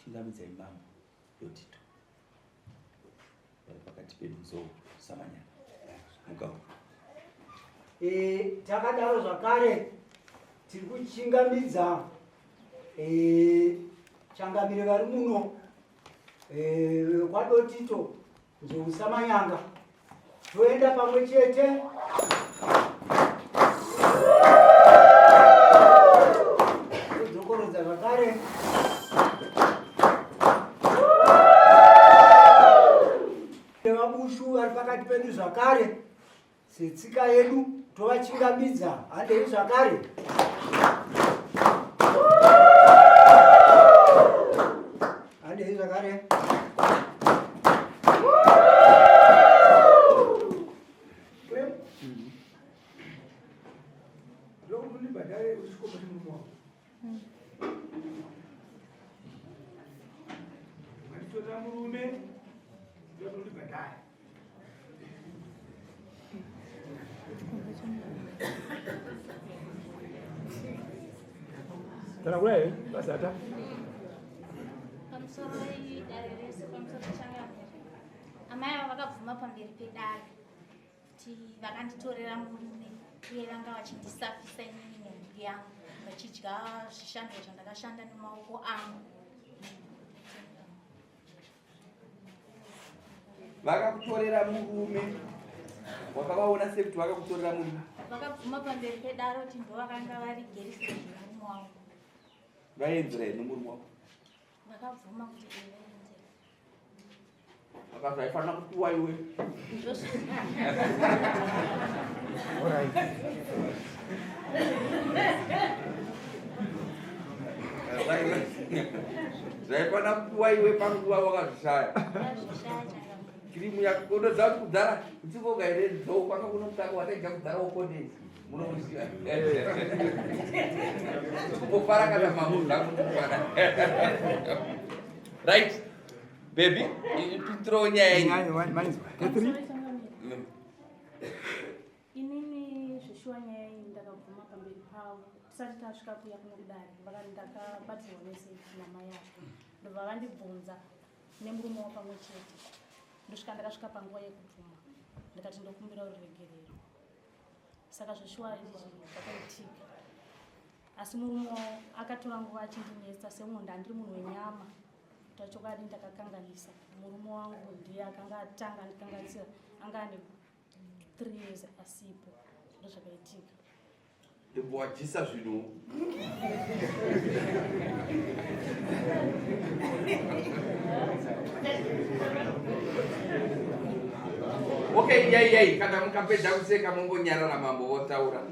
chingamidza imambo yotito pakati pedu nzou samanyana mugau. Takadaro zvakare tiri kuchingamidza changamire vari muno kwadotito nzou samanyanga toenda pamwe chete. Dzokorodza zvakare nevabushu vari pakati pedu zvakare setsika yedu tovachingamidza handei zvakare. Handei zvakare. Tana kula ye, basi ata. Pamusoro changa. Amai vakabvuma pamberi pedare kuti vakanditorera murume uye vanga vachindisafisa inini nemhuri yangu vachidya zvishando zvandakashanda nemaoko angu. Vakakutorera murume wakavaona sekuti vakakutorera murume? Vakabvuma pamberi pedare kuti ndo vakanga vari gerisi murume wangu. Vaenzera here nomurume wako? Vakabvuma kuti vaenzera. Vakati haifanira kupiwa iwe. Zvaifanira kupiwa iwe panguva wakazvishaya. Kirimu yako unodza kuti kudhara uchivoga here nzou kwanga kuno mutaka wataita kudhara wokonei munomuziva. Kupofara kana mamunda mutupana. Right, baby, intro nyaya iyi. Inini zvishua nyaya iyi ndakabvuma pamberi pavo tisati tasvika kuya kuno kudare ndakabatsirwa meseji namai yake ndobva vandibvunza nemurume wapamwe chete ndosvika ndakasvika panguva yekubvuma ndikati ndokumbira ruregerero saka zvishua izvi zvakaitika asi murume akatora nguva achindinetsa semunhu ndandiri munhu wenyama tachokwadi ndakakanganisa murume wangu ndiye akanga atanga ndikanganisira anga ane 3 years asipo ndozvakaitika. Ndibwajisa zvino. Okay, yai kana mukapedza kuseka mongonyarara mambo votaura.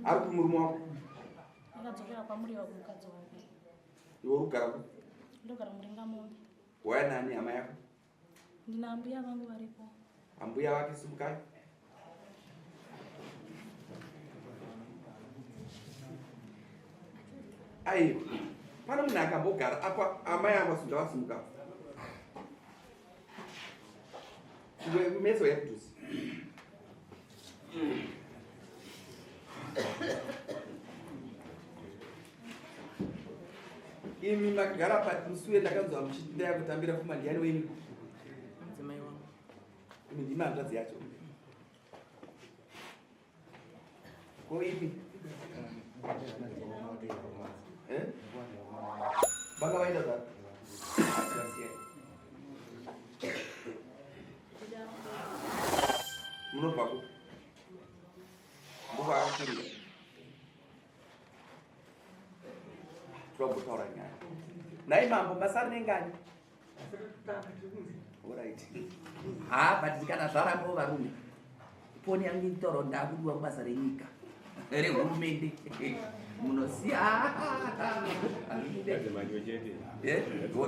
Ari kumurume wako? Akadzokera kwamuri mukadzi wake. Iwe ugara? Ndogara muringa mombe. Waya nani hama yako? Ndina ambuya vangu varipo. Ambuya wake simukani? Aiyo, pana munhu akambogara apa amai avo sunda vasimuka. Meso yakutusi. Imi makagara pamusuwe ndakanzwa muchiti yakutambira pfuma ndiani wenyu? Mudzimai wangu. Imi ndimi hanzvadzi yacho. Ko ipi? Vanga vaenda zvapo? Munobvako? Nguva yakurira. Togotaura nyaya. Nai mambo masari nengani? Alright. But kana zvarambo varume. Poni yangu itoro ndakudiwa kubasa renyika. Rehurumende. Munoziya.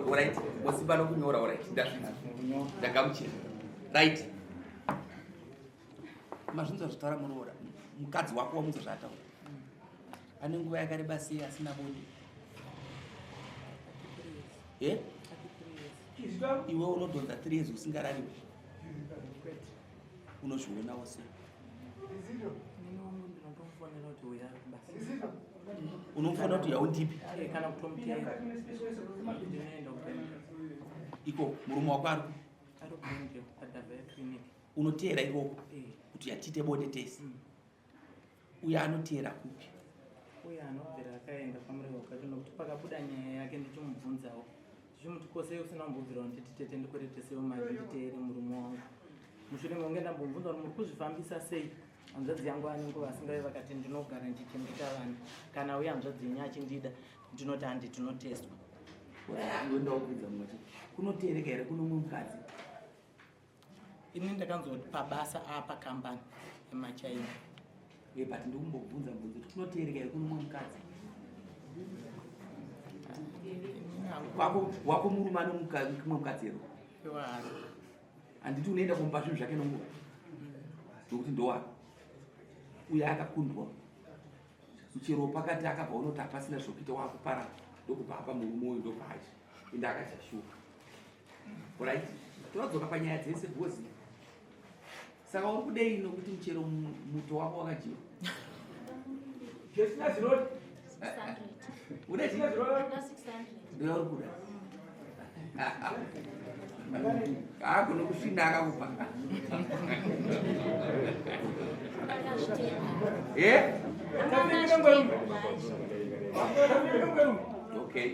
Alright. Musiba nokunyora alright. Ndagamuchira. Right. Mazvinzo zvitaura munoora. Mukadzi wako wamunzo zvataura. Ane nguva yakareba sei asina bonde? Iwe unodonza 3 years usingarariwe. Unozvionawo sei? unofonera kuti uya basi. Unofonera kuti yaundipi. Kana kutomutera. Ndinoenda kupemba. Iko murume wako ari kuende padava clinic. Unotera ikoko kuti yatite bonde tesi. Uya anotera kupi? Uya anobvera akaenda pamurego wakati nokuti pakabuda nyaya yake ndichimubvunzawo. Ndichimuti kose usina kumbobvira kuti titete ndikweretesewo mari nditere murume wangu. Mushure mekunge ndambomubvunza kuti muri kuzvifambisa sei? Hanzvadzi yangu anenge vasingave vakati ndinogara ndichengeta vanhu. Kana uya hanzvadzi yenyu achindida ndinoti handi tinoteswa. Unoenda kubvunza mumwe kunotereka here kuno mumwe mukadzi? Ini ndakanzoti pabasa apa kambani yemachaina. But ndikumbobvunza kuti kunotereka here kuno mumwe mukadzi? Wako murume ano mumwe mukadzi here? Handiti unoenda kumupa zvinhu zvake nenguva nokuti ndowako. Uya akakundwa chero pakati akabva unoti hapasina zvokuita wakupara ndokupa apa murume uyu ndopachi ende akachashuka. Right? Tinodzoka panyaya dzese bhozi. Saka uri kudei nokuti muchero muto wako wakajiwa. Zvisina zvinoti? 600. Une zvinhu zvinoti? 600. Ndiyo uri kuda. Hakuno kusvinda akakupa. Eh? Okay.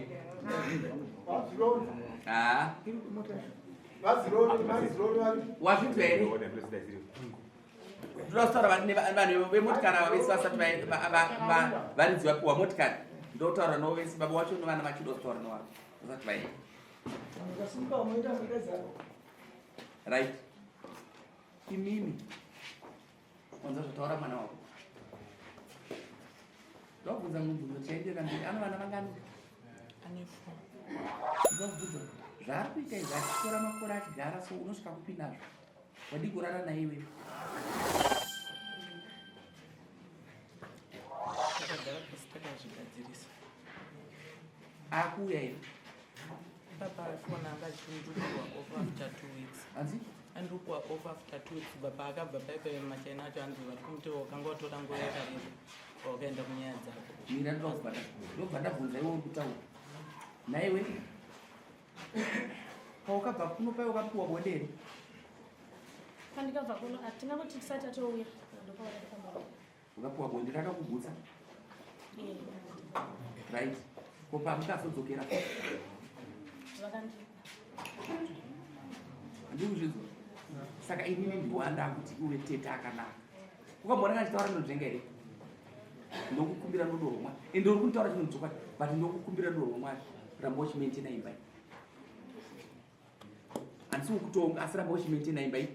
Wazvinzwa here? Ndinotaura vanhu vemotikari vese vasati varinzi vapiwa motikari. Ndotaura navo vese baba wacho novana vachidotaura novavo vasati vaenda. Right. Imimi wanza zvataura mwana wako. Ndokubvunza mubvunzo chaendera mberi. Ano vana vangani? Ane 4. Ndokubvunza zvaari kuita izvi achitora makore achigara so unosvika kupi nazvo? Wadi kurara naye iwewe? Takagara pasi takazvigadzirisa. Akuuya here? Papa afona anga achindupwa off after 2 weeks. Hanzi? Andupwa off after 2 weeks. Baba akabva paipa machaina acho anzi vari kumuti wakanga watora nguva yakareba wakaenda kunyaya dzako. Mira ndobva ndabvunza iwe uri kutaura. Naiwe? Paukabva kuno pai wakapiwa bonde here? Pandikabva kuno hatina kuti tisati atouya. Ukapiwa bonde rakakugutsa? Right. Ko pamukazodzokera? Ndikuzvinzwa. Saka inini ndiwanda kuti uve tete akanaka. Ukambona kachitaura ndozvenga here? Ndokukumbira rudo rwomwari. Ende uri kutaura chinhu chokwadi, but ndokukumbira rudo rwomwari. Ramba uchimaintaina imba iyi. Handisi ukutonga asi ramba uchimaintaina imba iyi.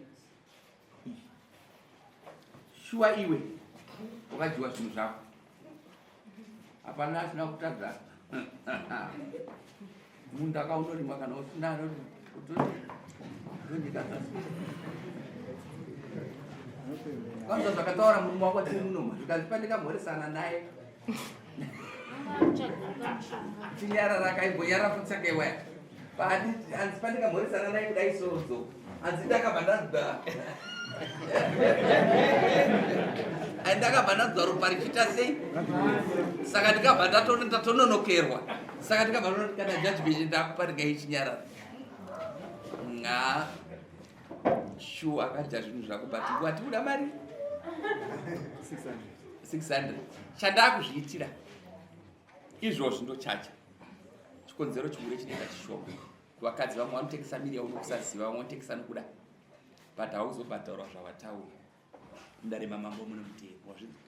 Shuwa iwe wakajiwa zvinhu zvako. Hapana asina kutadza. Munhu akaundorimwa kana usina ndondikata. Kwanza zvakataura murume wako dzimunoma zvikanzi pandikamhoresana naye. Chinyarara akaimbonyarara futsake waya. Hanzi pandikamhoresana naye kudai sozo. Hanzi ndakabva ndadzwa. Ndakabva ndadzwa ropa richiita sei? Saka ndikabva ndatononokerwa. Saka ndikabva ndoti kana judgment ndakupa ndingaichinyarara. Sure akaita zvinhu zvako but wati uda mari 600. Chandakuzviitira izvozvi ndochacha. Chikonzero chikuru chinenge chishoma. Vakadzi vamwe vanotekesa miri yaunokusaziva, vamwe vanotekesa nokuda. But hauzobhadharwa zvawataura. Ndarema mambo muno mutero. Wazvinzwa?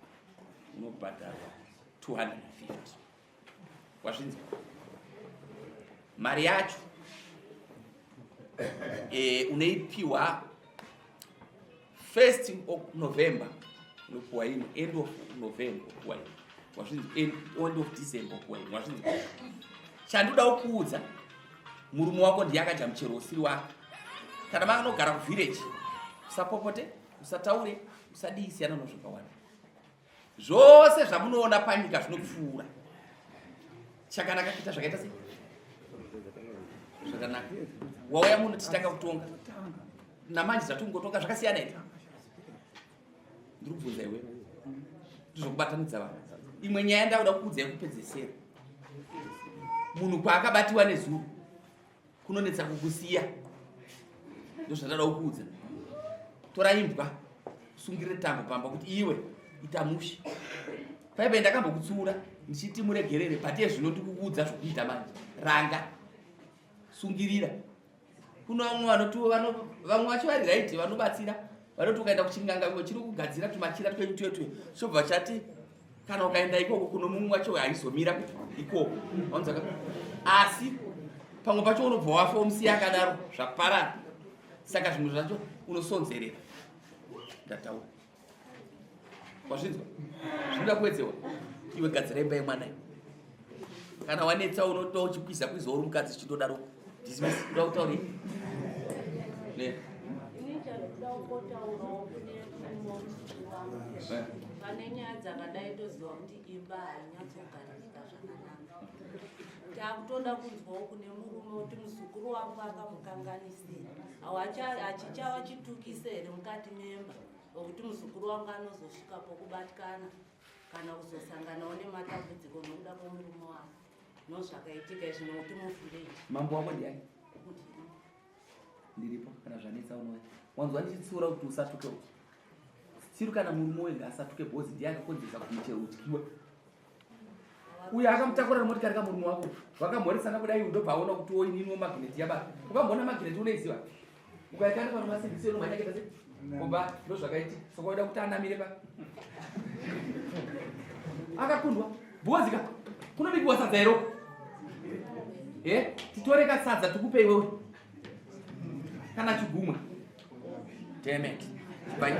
Unobhadharwa 250. Wazvinzwa? Mari yacho unaipiwa 1st of November unopuwa ino, end of November unopuwa ino, wazvinzwa, end of December unopuwa ino, wazvinzwa. Chandoda kuudza murume wako ndiye akadya muchero usiri wako. Kana maanogara kuvillage usapopote, usataure, usadii siyana nozvakawanda. Zvose zvamunoona panyika zvinopfuura. Chakanaka kuita zvakaita sei? Zvakanaka. Wauya muno tichitanga kutonga. Namanje zvatungotonga zvakasiyana here. Ndiri kubvunza iwe. zvokubatanidza vanhu. Imwe nyaya ndauda kuudza yekupedzisira. Munhu kwaakabatiwa nezuro kunonetsa kukusiya. Ndozvandada kuudza. Tora imbwa, sungirire tambo pamba kuti iwe itamushi. Paibe ndakambokutsiura ndichiti muregerere pati zvino ndikukuudza zvokuita manje. Ranga. Sungirira. Kuno vamwe vacho vari right vanobatsira. Vanoti ukaenda kuchinganga chiri kugadzira tumachira twenyutwe chobva chati kana ukaenda ikoko kuno mumwe wacho haizomira kuti ikoko. Wanzaka. Asi pamwe pacho unobva wafa umusiya akadaro zvaparara. Saka zvimwe zvacho unosonzerera. Ndataura. Wazvinzwa? Zvinoda kuwedzewa. Iwe gadzira imba yemwana. Kana wanetsa unotoa uchikwiza uri mukadzi chitodaro. Dismiss. Kuda kutaura. Ne. Pane nyaya dzakadai toziva kuti imba hainyatsogarika zvakanaka. Takutoda kunzwawo kune murume kuti muzukuru wangu akamukanganisira. Hachichava chitukise here mukati memba okuti muzukuru wangu anozosvika pokubatikana kana kuzosanganawo nematambudziko nokuda kwomurume wangu. Nozvakaitika izvi nokuti muvhurei. Mambo wako ndiani? Ndiripo kana zvanetsa unoya. Wanzwa ndichitsiura kuti usatuke. Siri kana murume wega asatuke bhozi ndiye akakonzesa kuti utyiwe. Uya akamutakurira motikari kamurume wako. Vakamhoresana kudai ndobva aona kuti oininiwo magneti yabata. Ukamboona magneti unoiziva. Ukaikanda pano masindisi eno manyaketa sei? Komba ndozvakaiti. Saka uda kuti anamire pa. Akakundwa. Bhozi ka. Kunobikiwa sadza ero. Titore kasadza tukupe iwewe. Kana chigumwe. Damn it. Bye.